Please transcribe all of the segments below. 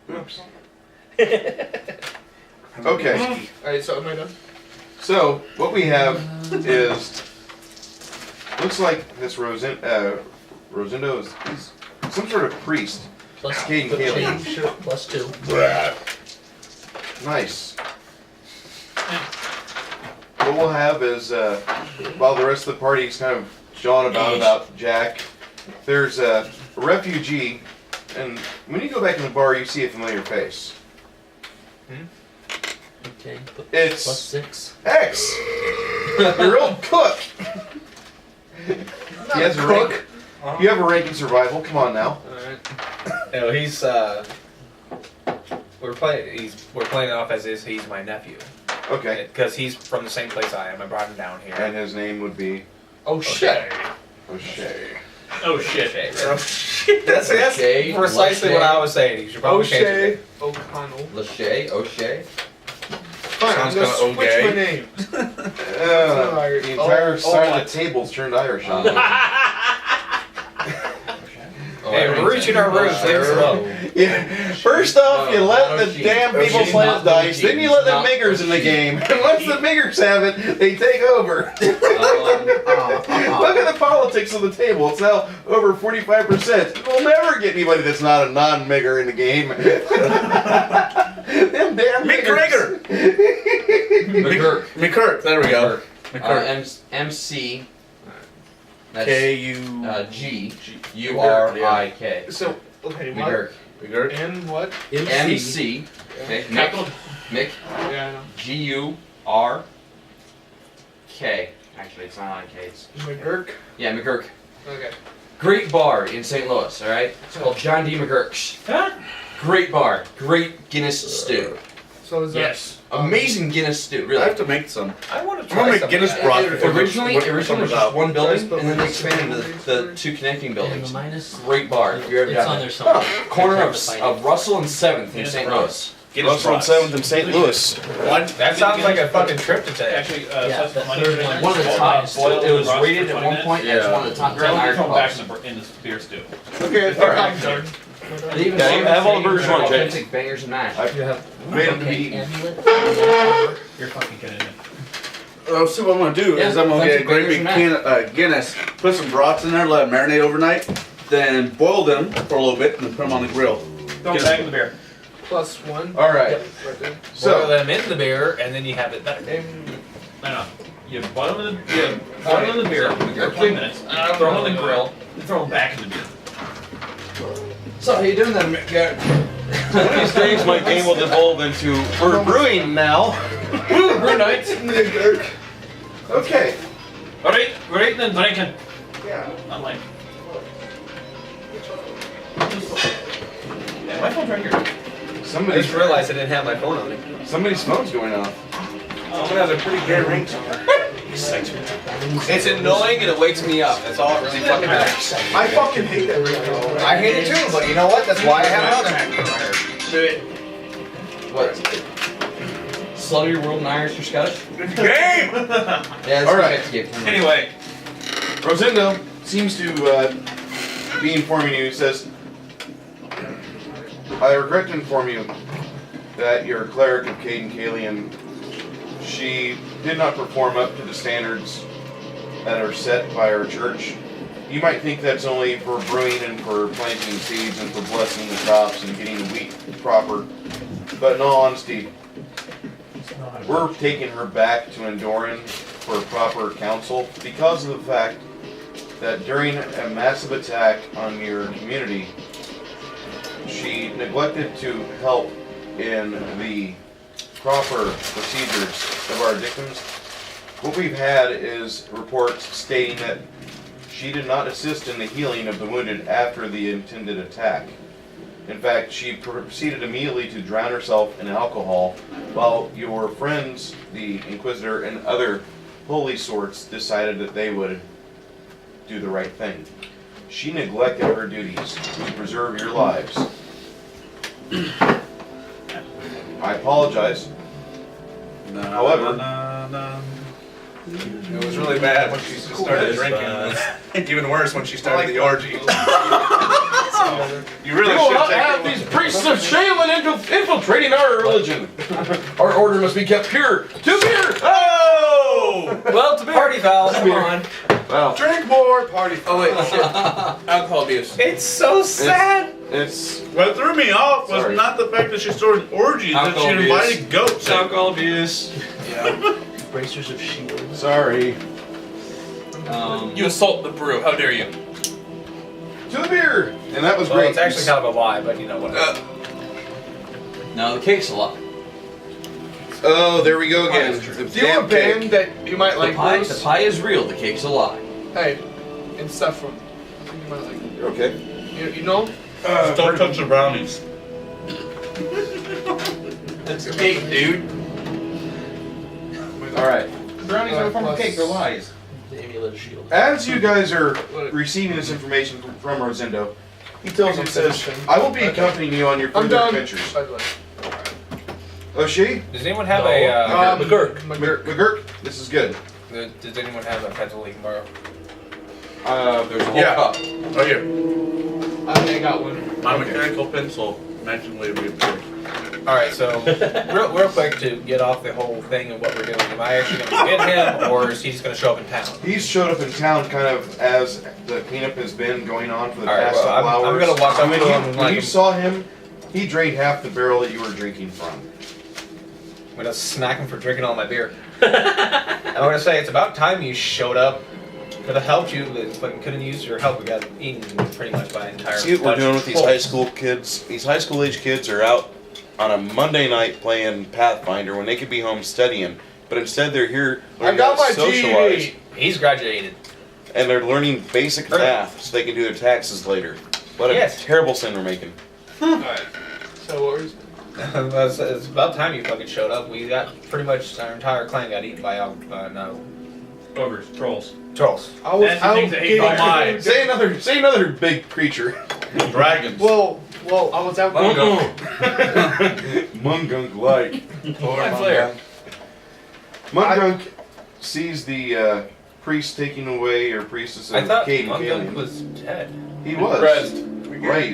Oops. Okay. Alright, so am I done? So what we have is looks like this Rosendo is he's some sort of priest. Plus Caden Kaylee. plus 2. Nice. What we'll have is while the rest of the party's kind of jawing about Jack, there's a refugee, and when you go back in the bar, you see a familiar face. Okay. It's Plus 6. X, your old cook. He has a rank. You have a rank in survival. Come on now. Alright. No, he's we're playing it off as is he's my nephew. Okay. Because he's from the same place I am. I brought him down here. And his name would be Oh shit! O'Shea. Oh shit. That's O'Shea, precisely what I was saying. You should probably change O'Shea it. O'Connell. Lachey, O'Shea. Fine, I'm Sounds gonna kinda switch okay. my name. The entire side of the table's turned Irish on me. Hey, we're reaching our roots. Things slow. Yeah. First off, you let the damn people play the dice, then you let the miggers in the game. And once the miggers have it, they take over. Look at the politics of the table. It's now over 45%. We'll never get anybody that's not a non-migger in the game. Them damn McGregor! McGurk. McCurk, there we go. MC. That's K-U... G-U-R-I-K. So, okay, what? McGurk. McGurk. And what? MC. Okay, Mick. Yeah, I know. G-U-R-K. Actually, it's not on K. It's McGurk? yeah, McGurk. Okay. Great bar in St. Louis, alright? It's called John D. McGurk's. Huh? Great bar. Great Guinness stew. So is that... Yes. Amazing Guinness stew, I really. have to make some. I want to I'm try gonna make some Guinness of that. broth. Originally it was just one building, Guys, and then they but- expanded into the two connecting And the buildings. minus, Great bar, if you ever it's got on it. there somewhere. Corner Trying of, to find of Russell and 7th in Guinness St. broth. Louis. Guinness Russell and broth. 7th in St. Louis. What? That sounds like a fucking trip to take. Actually, Yeah, says the money third in one. there. One of the top, Boiled it was roast rated for at 20 one point as minutes. one of the top 10 Grill Irish come back pubs. in the beer stew. Okay, All right. I'm done. They even Yeah, you have all the serve versions you want, Jay. authentic bangers and mash. I've made them to be eaten. amulet. You're fucking kidding me. So what I'm gonna do is Yeah, I'm gonna get a authentic great big bangers can of Guinness, put some brats in there, let them marinate overnight, then boil them for a little bit, and then put them on the grill. Get back in the beer. +1. All right. Yep, right there. Boil So them in the beer, and then you have it better. No. You boil them in the beer for 20 minutes, throw them in the grill, and throw them back in the beer. So how you doing then, Mick? one of these days, my game will devolve into we're brewing now. Brew nights. Okay. Alright, we're eating and drinking. Yeah. I'm like... Yeah, my phone's right here. I Somebody's just realized I didn't have my phone on me. somebody's phone's going off. Someone has a pretty good ring somewhere. It's annoying and it wakes me up. That's all it really fucking matters. I fucking hate that ringtone. I hate it too, but you know what? That's why I have another. What? Slow your world in Irish or Scottish? Game! Yeah, that's All what right. I have to give. Anyway, Rosendo seems to be informing you. He says, I regret to inform you that your cleric of Caden Kalian, she did not perform up to the standards that are set by our church. You might think that's only for brewing and for planting seeds and for blessing the crops and getting the wheat proper. But in all honesty, we're taking her back to Endoran for proper counsel because of the fact that during a massive attack on your community, she neglected to help in the proper procedures of our victims. What we've had is reports stating that she did not assist in the healing of the wounded after the intended attack. In fact, she proceeded immediately to drown herself in alcohol while your friends, the Inquisitor and other holy sorts, decided that they would do the right thing. She neglected her duties to preserve your lives. I apologize. However, it was really bad when she started drinking. Even worse when she started the orgy. You really we will should not take have these priests of Shaylin infiltrating our religion. Our order must be kept pure. To beer. Oh! Well, to party foul. Come on. Wow. Drink more, party. Oh wait, shit. Alcohol abuse. It's so sad. It's What threw me off was Sorry. not the fact that she started orgies, that she Alcohol invited goats. Alcohol abuse. Yeah. Bracers of shield. sorry. You assault the brew. How dare you? To the beer. And that was Well, great. it's actually kind of a lie, but you know what? No, the cake's a lot. Oh, there we go again. That's true. The Do you have a damn band cake. that you might like, The pie Bruce? is real. The cake's a lie. Hey, and stuff from. You might like. You're okay. You know? Just don't touch the brownies. That's cake, dude. All right. Brownies are a form of cake. They're lies. The amulet of shield. As you guys are receiving this information from Rosendo, he tells him, says, I will be accompanying you on your I'm further done. adventures. By the way. Oh, she? Does anyone have No. a? McGurk. McGurk? This is good. Does anyone have a pencil we can borrow? There's a whole Yeah. cup. Oh, here. I got one. My mechanical pencil magically reappeared. All right, so real quick to get off the whole thing and what we're doing. Am I actually going to get him, or is he just going to show up in town? He's showed up in town kind of as the cleanup has been going on for the All right, past well, couple I'm hours. gonna walk up And when to you, him and when like- you saw him, he drained half the barrel that you were drinking from. I'm going to smack him for drinking all my beer. I'm going to say it's about time you showed up. Could have helped you, but fucking couldn't use your help. We got eaten pretty much by an entire. See what we're bunch doing of with these folks. high school kids? These high school age kids are out on a Monday night playing Pathfinder when they could be home studying, but instead they're here I learning got how my to socialize, GED. He's graduated. and they're learning basic math so they can do their taxes later. What a Yes. terrible sin we're making. Alright. So what was It's about time you fucking showed up. We got pretty much our entire clan got eaten by no Ogres, trolls. trolls. I was That's the out things that hate getting my mind. food. Say another big creature. Dragons. Well, I was out Mungunk like. My flare. Mungunk sees the priest taking away, or priestess I of thought Cade and Mungo Kaelin. was dead. He was. Raised.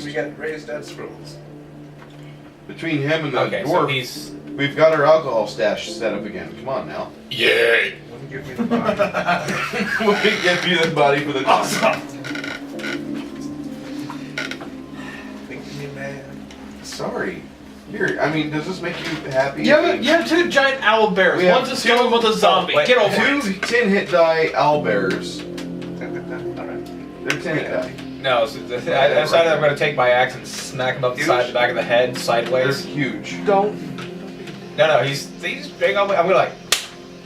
We got raised at scrolls. Between him and the Okay, so dwarf, he's. we've got our alcohol stash set up again. Come on now. Yay! Wouldn't give me the body. We'll give you the body for the Awesome! Making me mad. Sorry. Here, I mean, does this make you happy? You have two giant owl bears. We have One's a skeleton, one's a zombie. wait. Get over it. Two 10-hit die owlbears. Alright. They're 10-hit die. No, so I decided I'm going to take my axe and smack him up the side of the back of the head They're sideways. huge. Don't. No, he's drinking all my. I'm going to like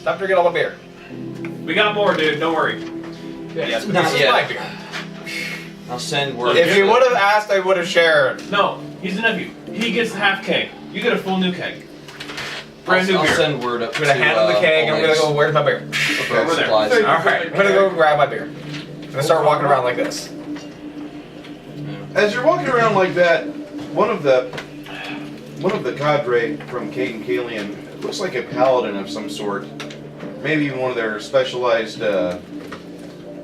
stop drinking all my beer. We got more, dude. Don't worry. Yes, but Not this is yet. my beer. I'll send word. If you would have asked, I would have shared. No, he's a nephew. He gets the half keg. You get a full new keg. Brand new I'll beer. send word up I'm going to hand him the keg. I'm going to go. Where's my beer? Okay. Over there. supplies. Hey. All right, I'm going to go grab my beer. I'm going to start walking around like this. As you're walking around like that, one of the cadre from Cade and Kaelin looks like a paladin of some sort. Maybe even one of their specialized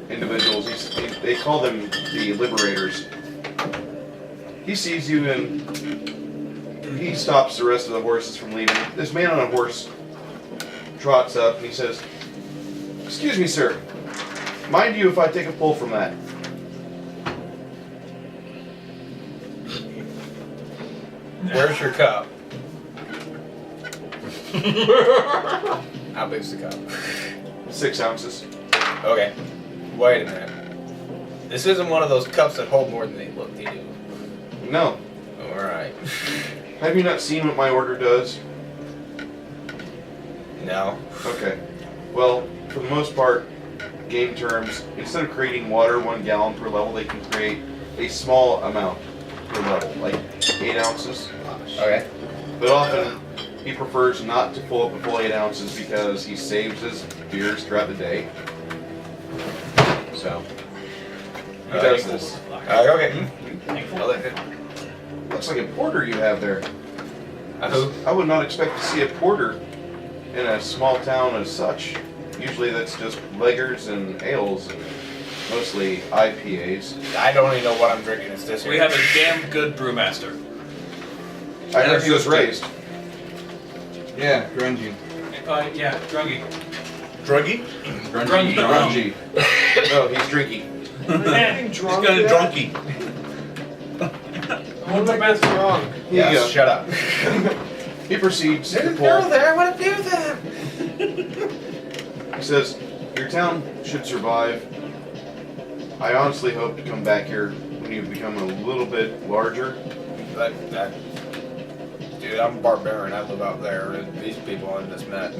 individuals. They call them the Liberators. He sees you and he stops the rest of the horses from leaving. This man on a horse trots up and he says, "Excuse me, sir. Mind you if I take a pull from that?" Where's your cup? How big's the cup? 6 ounces. Okay. Wait a minute. This isn't one of those cups that hold more than they look. They do. No. All right. Have you not seen what my order does? No. Okay. Well, for the most part, game terms, instead of creating water 1 gallon per level, they can create a small amount per level, like 8 ounces. Okay. But often, he prefers not to pull up a full 8 ounces because he saves his beers throughout the day. So, he does this. Okay. Looks like a porter you have there. Who? I would not expect to see a porter in a small town as such. Usually that's just lagers and ales and mostly IPAs. I don't even know what I'm drinking. It's this We here. have a damn good brewmaster. I heard he was raised. Yeah, grungy. Yeah, druggy. Druggy? Drunky. Grungy. No, he's drinky. He's got a drunky. What's the best wrong? Yeah. Yes, shut up. He proceeds to There's a pull. girl there, I want to do that. He says, your town should survive. I honestly hope to come back here when you become a little bit larger. Dude, I'm a barbarian. I live out there. And these people I just met.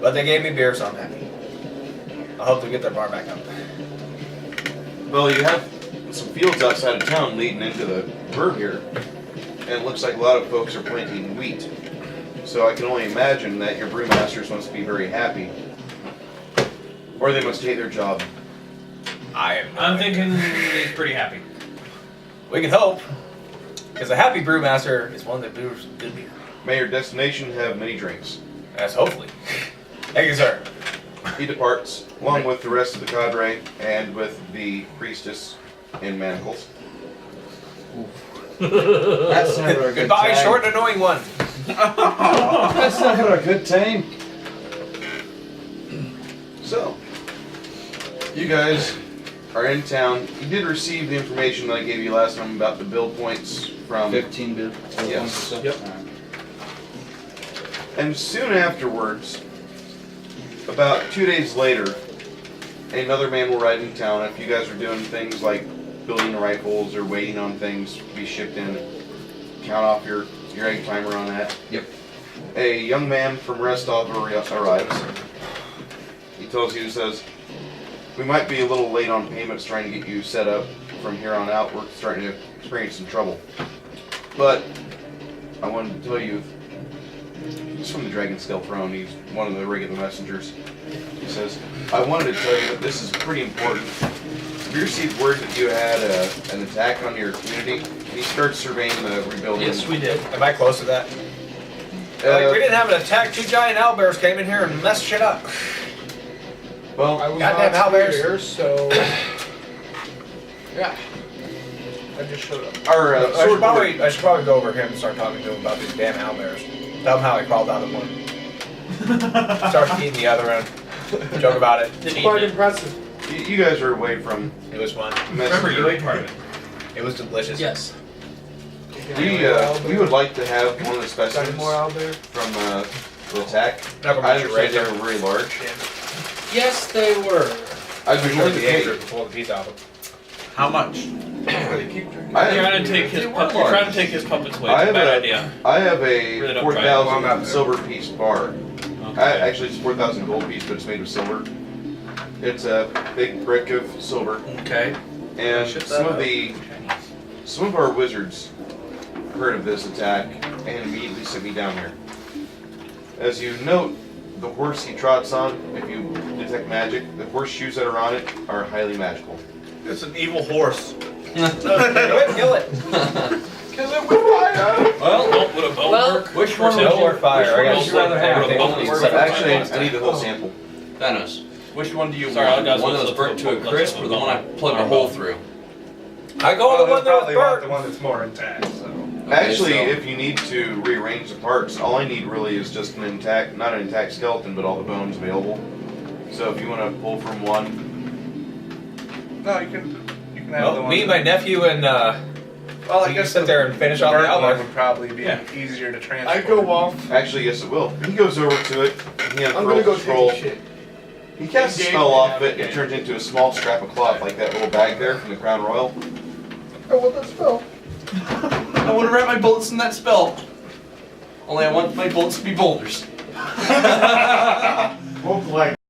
But they gave me beer, so I'm happy. I hope they get their bar back up. Well, you have some fields outside of town leading into the burg here, and it looks like a lot of folks are planting wheat. So I can only imagine that your brewmasters must be very happy. Or they must hate their job. I'm thinking he's pretty happy. We can hope. Because a happy brewmaster is one that brews good beer. May your destination have many drinks. That's hopefully. Thank you, sir. He departs, along with the rest of the cadre and with the priestess in manacles. That's never a good Goodbye, time. short and annoying one. That's never a good time. So, you guys are in town. You did receive the information that I gave you last time about the build points from... 15 bid. Yes. Yep. And soon afterwards, about 2 days later, another man will ride in town. If you guys are doing things like building rifles or waiting on things to be shipped in, count off your egg timer on that. Yep. A young man from Restov arrives. He tells you, says, we might be a little late on payments trying to get you set up. From here on out, we're starting to experience some trouble. But I wanted to tell you, he's from the Dragon Scale Throne. He's one of the regular messengers. He says, I wanted to tell you that this is pretty important. We received word that you had an attack on your community. He starts surveying the rebuilding. Yes, we did. Am I close to that? Like, we didn't have an attack. 2 giant owlbears came in here and messed shit up. Well, I was Goddamn not owlbears. here, so yeah, I just showed up. our I sword should probably go over here and start talking to him about these damn owlbears. Tell him how I crawled out of one. Start eating the other end. Joke about it. Didn't Quite eat it. impressive. You guys are away from It was fun. Remember, you ate messenger. part of it. It was delicious. Yes. We would like to have one of the Got any specimens more out there? from the attack. Never I mind, you're right understand they there. were very large. Yes, they were. I'd be Sure, willing to the pay. anchor before the pizza oven. How much? They keep drinking. I You're have, trying to take his They were puppet. You're large. trying to take his puppet's weight. I It's a have bad a- idea. I have Really a don't 4,000 try it. silver piece bar. Okay. Actually, it's 4,000 gold piece, but it's made of silver. It's a big brick of silver, Okay. and Ship that some of our wizards heard of this attack and immediately sent me down here. As you note, the horse he trots on, if you detect magic, the horseshoes that are on it are highly magical. It's an evil horse. Kill it. Well, would a bow Well, work? which one No more fire. I got would you rather have? Would a bow They work? set up Actually, last I need the time. whole sample. Thanos. Which one do you Sorry, want? I got One that was burnt to a crisp, or the one I plugged a hole through? I go Well, the one they'll that probably was want burnt. the one that's more intact. So. Actually, so- if you need to rearrange the parts, all I need really is just an intact, not an intact skeleton, but all the bones available. So if you want to pull from one, No, you can have the Well, one. me, my nephew, and Well, I you guess sit the there and finish off the burnt one owlbear. would probably be Yeah. easier to transport. I go off. actually, yes, it will. He goes over to it. He I'm unfurls gonna go the scroll. take a shit. He casts a Game, spell off yeah, it. It okay. turns into a small scrap of cloth, like that little bag there from the Crown Royal. Oh, what that spell? I want to wrap my bullets in that spell. Only I want my bullets to be boulders. Both like